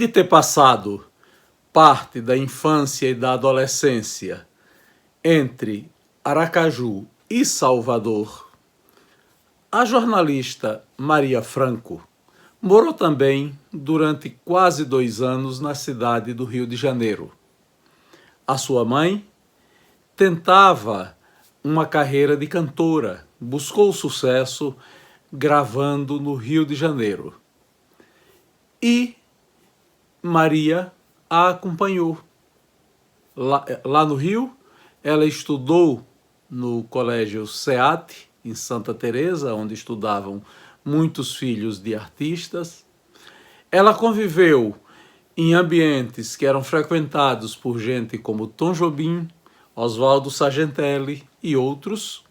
de ter passado parte da infância e da adolescência entre Aracaju e Salvador, a jornalista Maria Franco morou também durante quase 2 anos na cidade do Rio de Janeiro. A sua mãe tentava uma carreira de cantora, buscou sucesso gravando no Rio de Janeiro. E Maria a acompanhou. Lá no Rio, ela estudou no Colégio SEAT, em Santa Teresa, onde estudavam muitos filhos de artistas. Ela conviveu em ambientes que eram frequentados por gente como Tom Jobim, Oswaldo Sargentelli e outros,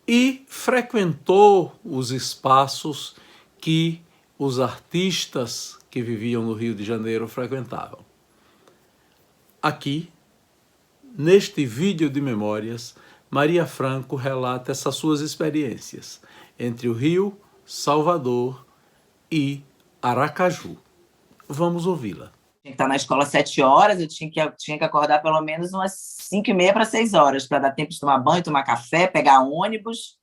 e frequentou os espaços que os artistas que viviam no Rio de Janeiro frequentavam. Aqui, neste vídeo de memórias, Maria Franco relata essas suas experiências entre o Rio, Salvador e Aracaju. Vamos ouvi-la. Tinha que estar na escola às 7 horas, eu tinha que acordar pelo menos umas 5h30 para 6 horas, para dar tempo de tomar banho, tomar café, pegar ônibus.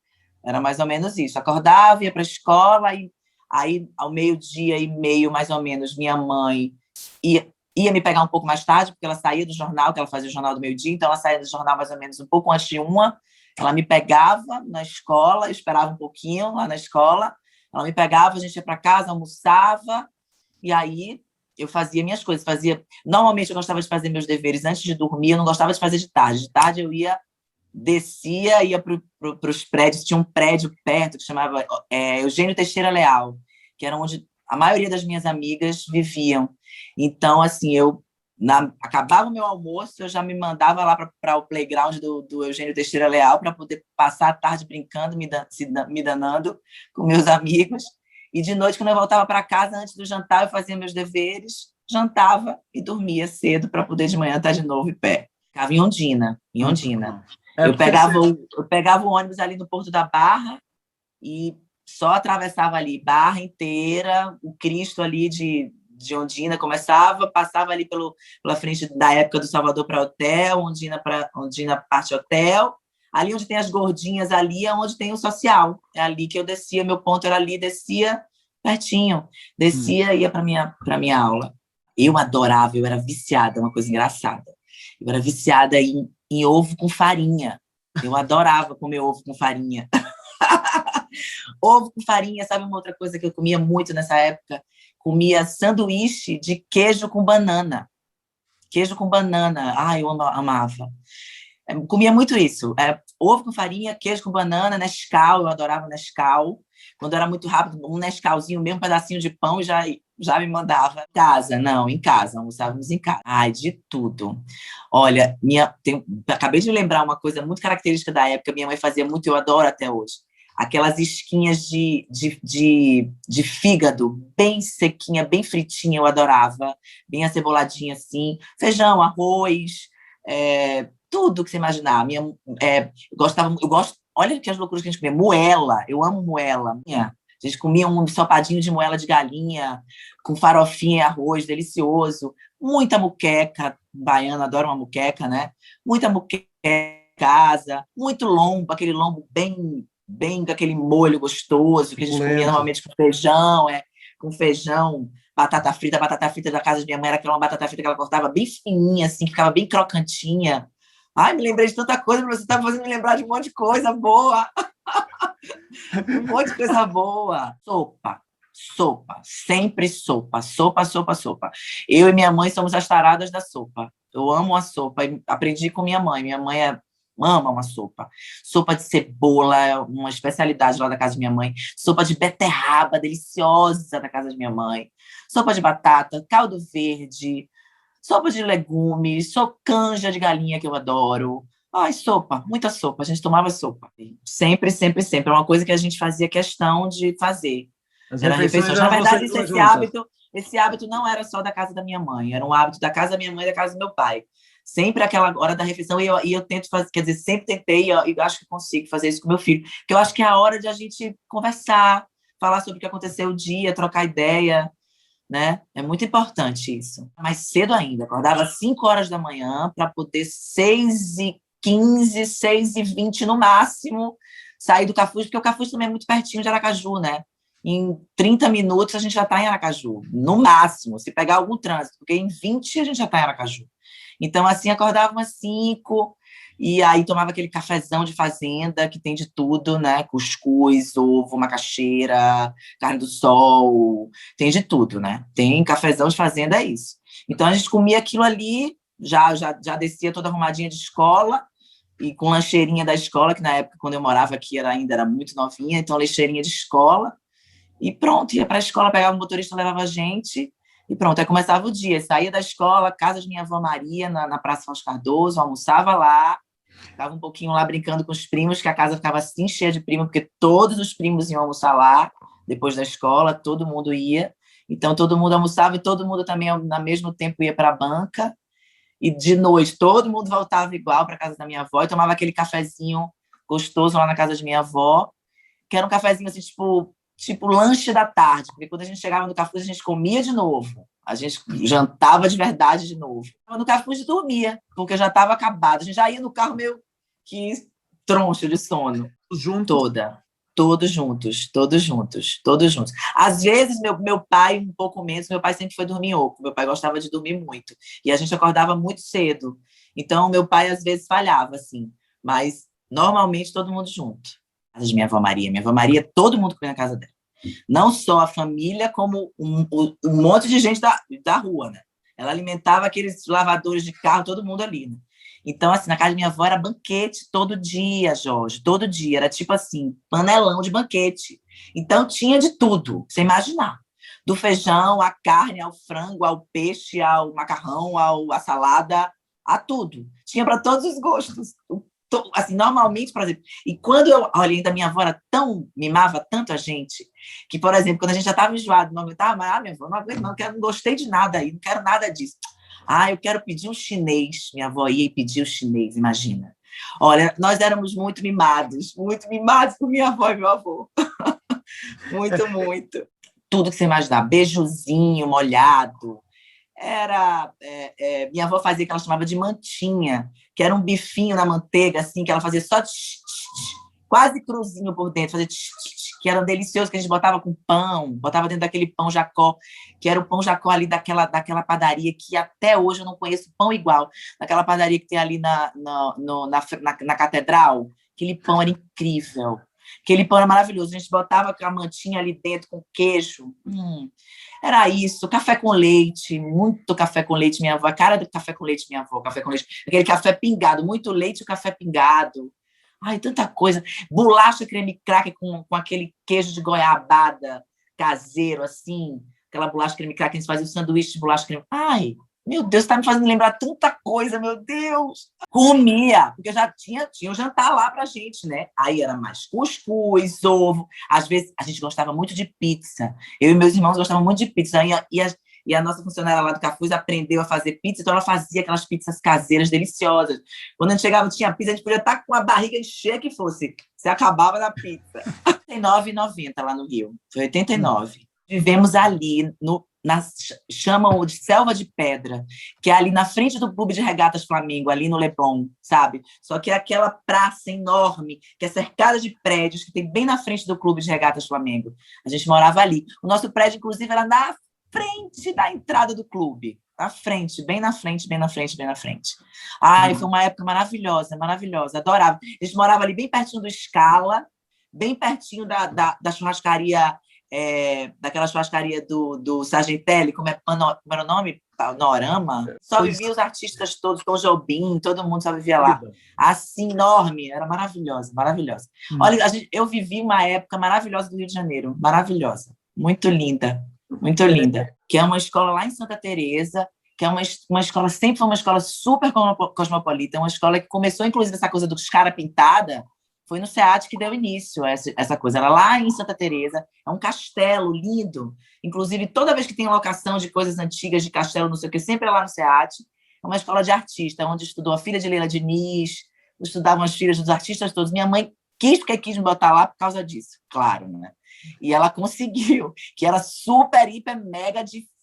Era mais ou menos isso. Acordava, ia para a escola, e aí ao 12h30, mais ou menos, minha mãe ia me pegar um pouco mais tarde, porque ela saía do jornal, que ela fazia o jornal do meio-dia, então ela saía do jornal mais ou menos um pouco antes de 1h. Ela me pegava na escola, eu esperava um pouquinho lá na escola, ela me pegava, a gente ia para casa, almoçava, e aí eu fazia minhas coisas. Normalmente eu gostava de fazer meus deveres antes de dormir, eu não gostava de fazer de tarde. De tarde eu descia, ia para os prédios, tinha um prédio perto que chamava Eugênio Teixeira Leal, que era onde a maioria das minhas amigas viviam. Então, assim, acabava o meu almoço, eu já me mandava lá para o playground do Eugênio Teixeira Leal para poder passar a tarde brincando, me danando com meus amigos. E de noite, quando eu voltava para casa, antes do jantar, eu fazia meus deveres, jantava e dormia cedo para poder de manhã estar de novo em pé. Ficava em Ondina. Eu pegava o ônibus ali no Porto da Barra e só atravessava ali Barra inteira, o Cristo ali de Ondina passava ali pela frente da época do Salvador para Hotel, Ondina parte Hotel, ali onde tem as gordinhas, ali é onde tem o social, é ali que eu descia, meu ponto era ali, descia pertinho, ia para minha aula. Eu adorava, eu era viciada, uma coisa engraçada, eu era viciada em ovo com farinha, eu adorava comer ovo com farinha. Ovo com farinha, sabe uma outra coisa que eu comia muito nessa época? Comia sanduíche de queijo com banana. Queijo com banana. Ai, eu amava. Comia muito isso. Ovo com farinha, queijo com banana, Nescau, eu adorava Nescau. Quando era muito rápido, um Nescauzinho, mesmo um pedacinho de pão, já me mandava. Em casa, almoçávamos em casa. Ai, de tudo. Olha, acabei de lembrar uma coisa muito característica da época, minha mãe fazia muito, eu adoro até hoje. Aquelas esquinhas de fígado, bem sequinha, bem fritinha, eu adorava, bem aceboladinha assim, feijão, arroz, tudo que você imaginar. Olha que as loucuras que a gente comia, moela, eu amo moela. A gente comia um ensopadinho de moela de galinha, com farofinha e arroz, delicioso, muita muqueca, baiana adora uma muqueca, né? Muita muqueca em casa, muito lombo, aquele lombo bem com aquele molho gostoso, que a gente comia normalmente com feijão, batata frita da casa de minha mãe, era aquela batata frita que ela cortava bem fininha, assim, que ficava bem crocantinha. Ai, me lembrei de tanta coisa, mas você está fazendo me lembrar de um monte de coisa boa. Um monte de coisa boa. Sopa, sempre sopa. Eu e minha mãe somos as taradas da sopa. Eu amo a sopa, aprendi com minha mãe. Minha mãe ama uma sopa. Sopa de cebola é uma especialidade lá da casa de minha mãe. Sopa de beterraba, deliciosa da casa de minha mãe. Sopa de batata, caldo verde, sopa de legumes, canja de galinha que eu adoro. Ai, sopa, muita sopa. A gente tomava sopa. Sempre. É uma coisa que a gente fazia questão de fazer. Era refeições. Na verdade, esse hábito não era só da casa da minha mãe. Era um hábito da casa da minha mãe e da casa do meu pai. Sempre aquela hora da refeição, e eu tento fazer, quer dizer, sempre tentei, e eu acho que consigo fazer isso com meu filho, porque eu acho que é a hora de a gente conversar, falar sobre o que aconteceu o dia, trocar ideia. né? É muito importante isso. Mais cedo ainda, acordava às 5 horas da manhã para poder 6h15, 6h20 no máximo sair do Cafuz, porque o Cafuz também é muito pertinho de Aracaju, né? Em 30 minutos a gente já está em Aracaju, no máximo, se pegar algum trânsito, porque em 20 a gente já está em Aracaju. Então, assim, acordava umas 5 e aí tomava aquele cafezão de fazenda, que tem de tudo, né? Cuscuz, ovo, macaxeira, carne do sol, tem de tudo, né? Tem cafezão de fazenda, é isso. Então, a gente comia aquilo ali, já descia toda arrumadinha de escola, e com lancheirinha da escola, que na época, quando eu morava aqui, ainda era muito novinha, então lancheirinha de escola, e pronto, ia para a escola, pegava um motorista, levava a gente, e pronto, aí começava o dia. Saía da escola, casa de minha avó Maria, na Praça Fausto Cardoso, almoçava lá, ficava um pouquinho lá brincando com os primos, que a casa ficava assim cheia de primos, porque todos os primos iam almoçar lá, depois da escola, todo mundo ia. Então, todo mundo almoçava e todo mundo também, ao mesmo tempo, ia para a banca. E de noite, todo mundo voltava igual para a casa da minha avó e tomava aquele cafezinho gostoso lá na casa de minha avó, que era um cafezinho assim, tipo lanche da tarde, porque quando a gente chegava no Cafuz, a gente comia de novo. A gente jantava de verdade de novo. No Cafuz dormia, porque já estava acabado. A gente já ia no carro meio que troncho de sono. Juntos? Todos juntos, todos juntos, todos juntos. Às vezes, meu pai, um pouco menos, meu pai sempre foi dormir oco. Meu pai gostava de dormir muito. E a gente acordava muito cedo. Então, meu pai, às vezes, falhava, assim. Mas, normalmente, todo mundo junto. Casa de minha avó Maria. Minha avó Maria, todo mundo comia na casa dela. Não só a família, como um monte de gente da rua, né? Ela alimentava aqueles lavadores de carro, todo mundo ali, né? Então, assim, na casa da minha avó era banquete todo dia, Jorge, todo dia. Era tipo assim, panelão de banquete. Então, tinha de tudo, você imaginar. Do feijão, à carne, ao frango, ao peixe, ao macarrão, à salada, a tudo. Tinha para todos os gostos. Assim, normalmente, por exemplo, e quando eu olhei da minha avó, era mimava tanto a gente, que, por exemplo, quando a gente já estava enjoado, não aguentava, mas, minha avó, não aguento, não gostei de nada aí, não quero nada disso. Eu quero pedir um chinês. Minha avó ia e pedia o chinês, imagina. Olha, nós éramos muito mimados por minha avó e meu avô. Muito, muito. Tudo que você imaginar, beijozinho molhado. Minha avó fazia o que ela chamava de mantinha, que era um bifinho na manteiga, assim, que ela fazia só quase cruzinho por dentro, fazia que eram deliciosos, que a gente botava com pão, botava dentro daquele pão Jacó, que era o pão Jacó ali daquela padaria, que até hoje eu não conheço pão igual, daquela padaria que tem ali na Catedral. Aquele pão era incrível. Aquele pão era maravilhoso. A gente botava a mantinha ali dentro com queijo. Era isso. Café com leite, muito café com leite, minha avó. A cara do café com leite, minha avó. Café com leite. Aquele café pingado, muito leite e o café pingado. Ai, tanta coisa. Bolacha creme cracker com aquele queijo de goiabada caseiro, assim. Aquela bolacha creme cracker, a gente fazia o sanduíche de bolacha creme. Ai, meu Deus, está me fazendo lembrar tanta coisa, meu Deus. Comia, porque já tinha o jantar lá pra gente, né? Aí era mais cuscuz, ovo. Às vezes, a gente gostava muito de pizza. Eu e meus irmãos gostavam muito de pizza. E a nossa funcionária lá do Cafuz aprendeu a fazer pizza, então ela fazia aquelas pizzas caseiras deliciosas. Quando a gente chegava, tinha pizza, a gente podia estar com a barriga cheia que fosse. Você acabava na pizza. R$ 89,90 lá no Rio. Foi 89. Vivemos ali, chamam de Selva de Pedra, que é ali na frente do Clube de Regatas Flamengo, ali no Leblon, sabe? Só que é aquela praça enorme, que é cercada de prédios, que tem bem na frente do Clube de Regatas Flamengo. A gente morava ali. O nosso prédio, inclusive, era na frente da entrada do clube. Na frente, bem na frente, bem na frente, bem na frente. Foi uma época maravilhosa, maravilhosa. Adorava. A gente morava ali bem pertinho do Scala, bem pertinho da churrascaria, daquela churrascaria do Sargentelli, como era o nome? Panorama. Só vivia os artistas todos, Tom Jobim, todo mundo só vivia lá. Assim, enorme. Era maravilhosa, maravilhosa. Olha, eu vivi uma época maravilhosa do Rio de Janeiro. Maravilhosa. Muito linda. Muito linda, que é uma escola lá em Santa Teresa, que é uma escola, sempre foi uma escola super cosmopolita, uma escola que começou, inclusive, essa coisa dos cara pintada, foi no SEAD que deu início a essa coisa. Era lá em Santa Teresa, é um castelo lindo, inclusive, toda vez que tem locação de coisas antigas, de castelo, não sei o que, sempre é lá no SEAD. É uma escola de artista, onde estudou a filha de Leila Diniz, estudavam as filhas dos artistas todos. Minha mãe quis me botar lá por causa disso, claro, né? E ela conseguiu, que era super, hiper, mega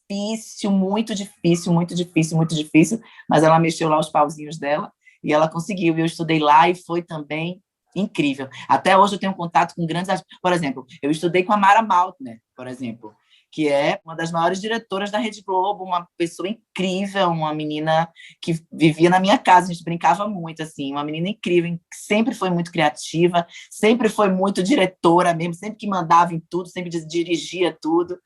difícil, muito difícil, muito difícil, muito difícil, mas ela mexeu lá os pauzinhos dela e ela conseguiu. Eu estudei lá e foi também incrível. Até hoje eu tenho contato com grandes artistas. Por exemplo, eu estudei com a Mara Maltner, por exemplo, que é uma das maiores diretoras da Rede Globo, uma pessoa incrível, uma menina que vivia na minha casa, a gente brincava muito, assim, uma menina incrível, que sempre foi muito criativa, sempre foi muito diretora mesmo, sempre que mandava em tudo, sempre dirigia tudo.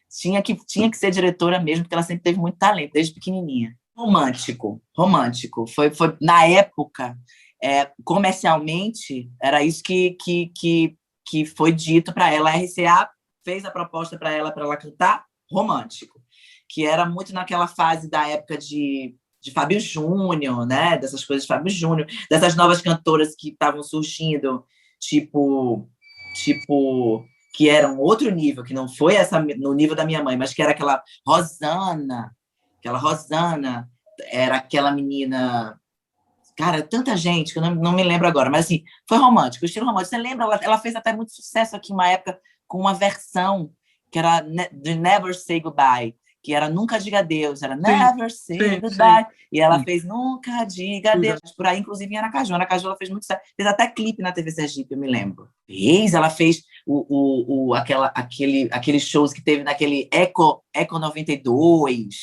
Tinha que ser diretora mesmo, porque ela sempre teve muito talento, desde pequenininha. Romântico, romântico. Foi na época, comercialmente, era isso que foi dito para ela. A RCA fez a proposta para ela cantar romântico, que era muito naquela fase da época de Fábio Júnior, né? Dessas coisas de Fábio Júnior, dessas novas cantoras que estavam surgindo, tipo que era um outro nível, que não foi essa no nível da minha mãe, mas que era aquela Rosana, era aquela menina, cara, tanta gente que eu não me lembro agora, mas assim, foi romântico, o estilo romântico. Você lembra? Ela fez até muito sucesso aqui uma época com uma versão que era de Never Say Goodbye, que era Nunca Diga Adeus, era Never Say Goodbye, e ela fez Nunca Diga Adeus, por aí, inclusive em Aracaju. Aracaju ela fez muito sucesso, fez até clipe na TV Sergipe, eu me lembro. Ela fez aqueles shows que teve naquele Eco 92,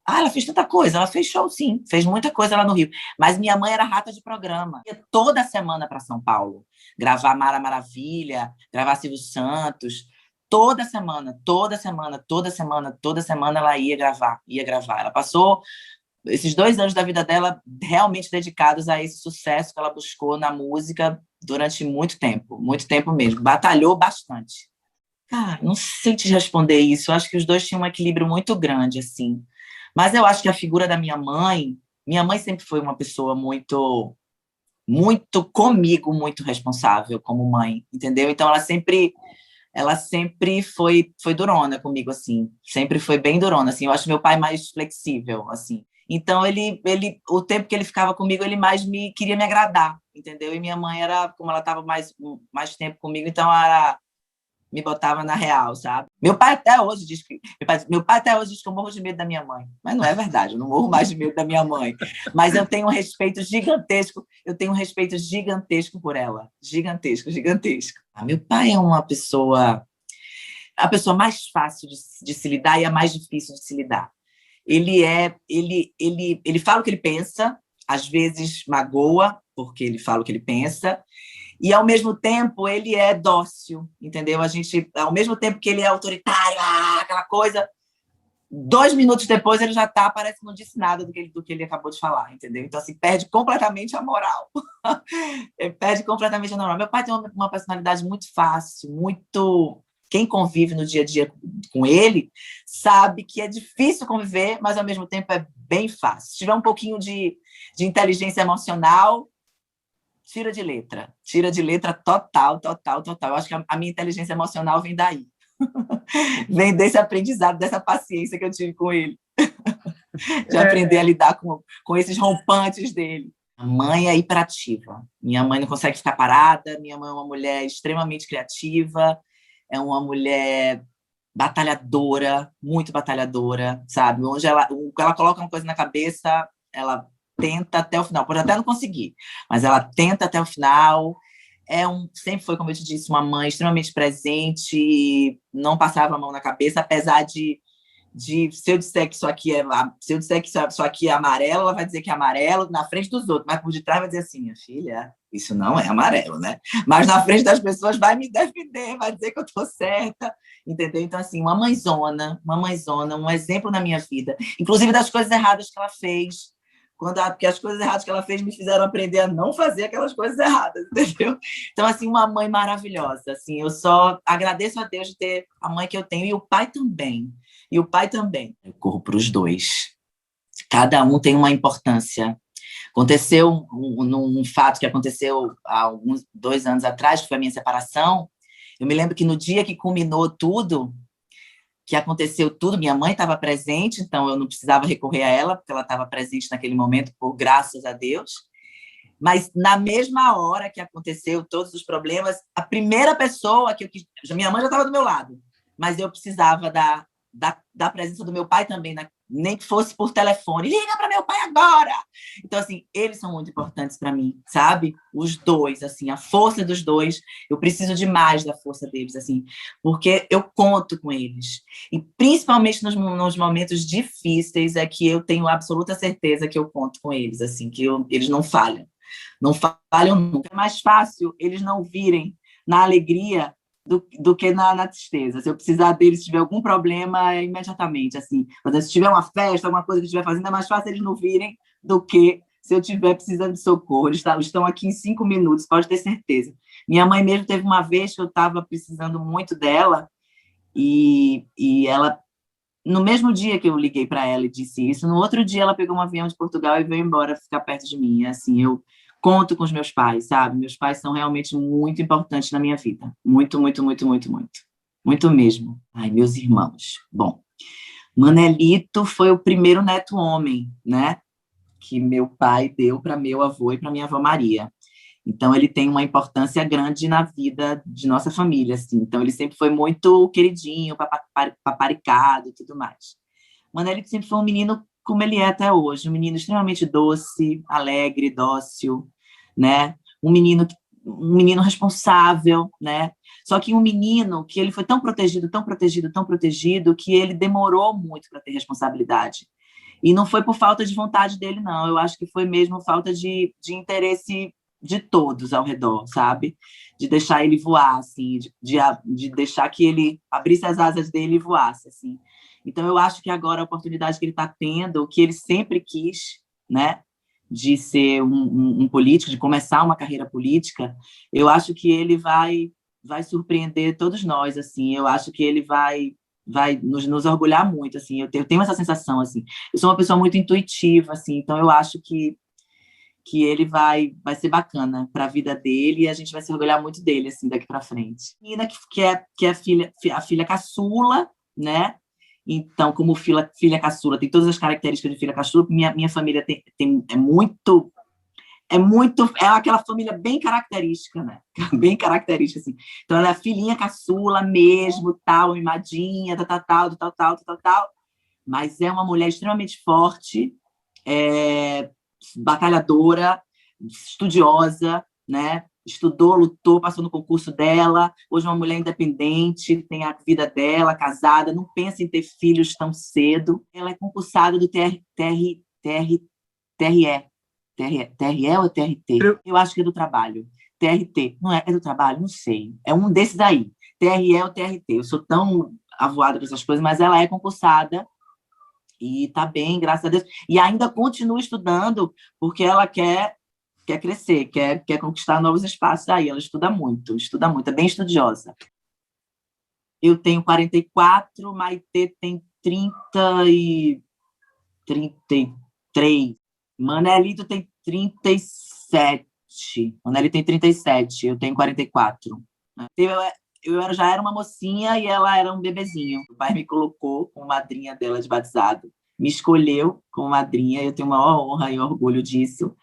ela fez tanta coisa, ela fez show, sim, fez muita coisa lá no Rio. Mas minha mãe era rata de programa. Ia toda semana para São Paulo, gravar Mara Maravilha, gravar Silvio Santos. Toda semana ela ia gravar. Ela passou esses 2 anos da vida dela realmente dedicados a esse sucesso que ela buscou na música durante muito tempo mesmo. Batalhou bastante. Cara, não sei te responder isso. Eu acho que os dois tinham um equilíbrio muito grande, assim. Mas eu acho que a figura da minha mãe sempre foi uma pessoa muito, muito comigo, muito responsável como mãe, entendeu? Então ela sempre foi durona comigo, assim, sempre foi bem durona, assim. Eu acho meu pai mais flexível, assim. Então o tempo que ele ficava comigo, ele mais queria me agradar, entendeu? E minha mãe era, como ela estava mais tempo comigo, então me botava na real, sabe? Meu pai até hoje diz que eu morro de medo da minha mãe, mas não é verdade, eu não morro mais de medo da minha mãe, mas eu tenho um respeito gigantesco, por ela, gigantesco. Meu pai é a pessoa mais fácil de se lidar e a mais difícil de se lidar. Ele fala o que ele pensa, às vezes magoa porque ele fala o que ele pensa. E, ao mesmo tempo, ele é dócil, entendeu? Ao mesmo tempo que ele é autoritário, aquela coisa, 2 minutos depois ele já parece que não disse nada do que ele acabou de falar, entendeu? Então, assim, perde completamente a moral. Ele perde completamente a moral. Meu pai tem uma personalidade muito fácil, muito... Quem convive no dia a dia com ele sabe que é difícil conviver, mas, ao mesmo tempo, é bem fácil. Se tiver um pouquinho de inteligência emocional, tira de letra total. Eu acho que a minha inteligência emocional vem daí. Vem desse aprendizado, dessa paciência que eu tive com ele. De aprender a lidar com esses rompantes dele. A mãe é hiperativa. Minha mãe não consegue ficar parada. Minha mãe é uma mulher extremamente criativa. É uma mulher batalhadora, muito batalhadora, sabe? Onde ela coloca uma coisa na cabeça, ela tenta até o final, pode até não conseguir, mas ela tenta até o final. Sempre foi, como eu te disse, uma mãe extremamente presente, não passava a mão na cabeça, apesar de se eu disser que isso aqui é amarelo, ela vai dizer que é amarelo na frente dos outros, mas por detrás vai dizer assim: minha filha, isso não é amarelo, né? Mas na frente das pessoas vai me defender, vai dizer que eu estou certa, entendeu? Então, assim, uma mãezona, um exemplo na minha vida, inclusive das coisas erradas que ela fez, porque as coisas erradas que ela fez me fizeram aprender a não fazer aquelas coisas erradas, entendeu? Então, assim, uma mãe maravilhosa, assim, eu só agradeço a Deus de ter a mãe que eu tenho, e o pai também. Eu corro para os dois. Cada um tem uma importância. Aconteceu um fato que aconteceu há 2 anos atrás, que foi a minha separação. Eu me lembro que no dia que culminou tudo, que aconteceu tudo, minha mãe estava presente, então eu não precisava recorrer a ela, porque ela estava presente naquele momento, por graças a Deus. Mas, na mesma hora que aconteceu todos os problemas, a primeira pessoa minha mãe já estava do meu lado. mas eu precisava da presença do meu pai também, né? Nem que fosse por telefone. Liga para meu pai agora! Então, assim, eles são muito importantes para mim, sabe? Os dois, assim, a força dos dois. Eu preciso demais da força deles, assim, porque eu conto com eles. E principalmente nos momentos difíceis é que eu tenho absoluta certeza que eu conto com eles, assim, que eles não falham. Não falham nunca. É mais fácil eles não virem na alegria do que na tristeza. Se eu precisar deles, se tiver algum problema, é imediatamente, assim. Se tiver uma festa, alguma coisa que eu estiver fazendo, é mais fácil eles não virem do que se eu estiver precisando de socorro. Eles estão aqui em 5 minutos, pode ter certeza. Minha mãe mesmo teve uma vez que eu estava precisando muito dela e ela, no mesmo dia que eu liguei para ela e disse isso, no outro dia ela pegou um avião de Portugal e veio embora ficar perto de mim. Assim, eu conto com os meus pais, sabe? Meus pais são realmente muito importantes na minha vida. Muito, muito, muito, muito, muito. Muito mesmo. Ai, meus irmãos. Bom, Manelito foi o primeiro neto homem, né? Que meu pai deu para meu avô e para minha avó Maria. Então, ele tem uma importância grande na vida de nossa família, assim. Então, ele sempre foi muito queridinho, paparicado e tudo mais. Manelito sempre foi um menino como ele é até hoje, um menino extremamente doce, alegre, dócil, né? Um menino responsável, né? Só que um menino que ele foi tão protegido, tão protegido, tão protegido, que ele demorou muito para ter responsabilidade. E não foi por falta de vontade dele, não. Eu acho que foi mesmo falta de interesse de todos ao redor, sabe? De deixar ele voar, assim, de deixar que ele abrisse as asas dele e voasse, assim. Então, eu acho que agora a oportunidade que ele está tendo, que ele sempre quis, né, de ser um político, de começar uma carreira política, eu acho que ele vai surpreender todos nós, assim. Eu acho que ele vai nos orgulhar muito, assim. Eu tenho essa sensação, assim. Eu sou uma pessoa muito intuitiva, assim, então eu acho que ele vai ser bacana para a vida dele e a gente vai se orgulhar muito dele, assim, daqui para frente. Menina que é a filha caçula, né? Então, como filha caçula, tem todas as características de filha caçula. Minha família é aquela família bem característica, né? Bem característica, assim. Então, ela é a filhinha caçula mesmo, tal, mimadinha, tal. Mas é uma mulher extremamente forte, batalhadora, estudiosa, né? Estudou, lutou, passou no concurso dela. Hoje é uma mulher independente, tem a vida dela, casada, não pensa em ter filhos tão cedo. Ela é concursada do TRE, TRE ou TRT? Eu acho que é do trabalho. TRT, não é? É do trabalho? Não sei. É um desses aí. TRE ou TRT. Eu sou tão avoada com essas coisas, mas ela é concursada e está bem, graças a Deus. E ainda continua estudando, porque ela quer crescer, quer conquistar novos espaços. Aí ela estuda muito, é bem estudiosa. Eu tenho 44, Maitê tem 33. Manelito tem 37. Manelito tem 37, eu tenho 44. Eu já era uma mocinha e ela era um bebezinho. O pai me colocou como madrinha dela de batizado. Me escolheu como madrinha, eu tenho maior honra e orgulho disso.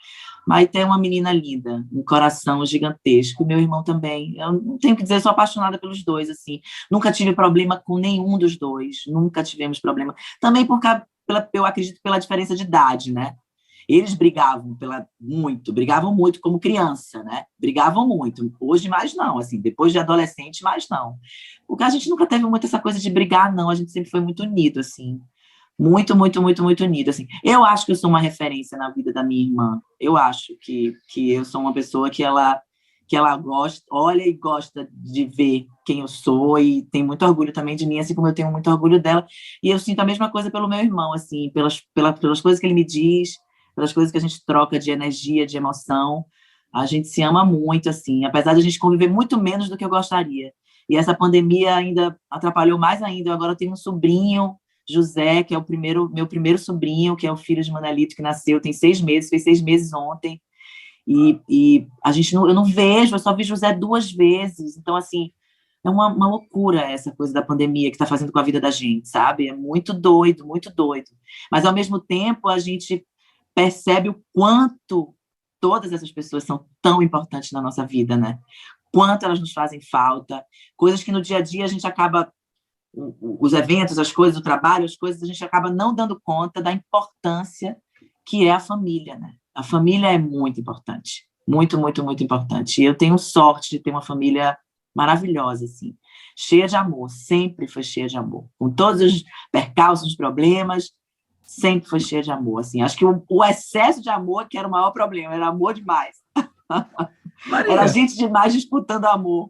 Maite é uma menina linda, um coração gigantesco. Meu irmão também. Eu não tenho que dizer, sou apaixonada pelos dois, assim. Nunca tive problema com nenhum dos dois. Nunca tivemos problema. Também eu acredito pela diferença de idade, né? Eles brigavam muito como criança, né? Brigavam muito. Hoje mais não, assim, depois de adolescente mais não. Porque a gente nunca teve muito essa coisa de brigar, não. A gente sempre foi muito unido, assim. Muito, muito, muito, muito unido, assim. Eu acho que eu sou uma referência na vida da minha irmã. Eu acho que eu sou uma pessoa que ela gosta, olha e gosta de ver quem eu sou e tem muito orgulho também de mim, assim como eu tenho muito orgulho dela. E eu sinto a mesma coisa pelo meu irmão, assim, pelas coisas que ele me diz, pelas coisas que a gente troca de energia, de emoção. A gente se ama muito, assim, apesar de a gente conviver muito menos do que eu gostaria. E essa pandemia ainda atrapalhou mais ainda. Eu agora tenho um sobrinho, José, que é meu primeiro sobrinho, que é o filho de Manelito, que nasceu, tem 6 meses, fez 6 meses ontem. E eu não vejo, eu só vi José 2 vezes. Então, assim, é uma loucura essa coisa da pandemia que está fazendo com a vida da gente, sabe? É muito doido, muito doido. Mas, ao mesmo tempo, a gente percebe o quanto todas essas pessoas são tão importantes na nossa vida, né? Quanto elas nos fazem falta, coisas que no dia a dia a gente acaba os eventos, as coisas, o trabalho, as coisas, a gente acaba não dando conta da importância que é a família, né? A família é muito importante, muito, muito, muito importante. E eu tenho sorte de ter uma família maravilhosa, assim, cheia de amor, sempre foi cheia de amor, com todos os percalços, os problemas, sempre foi cheia de amor, assim. Acho que o excesso de amor que era o maior problema, era amor demais. Era gente demais disputando amor.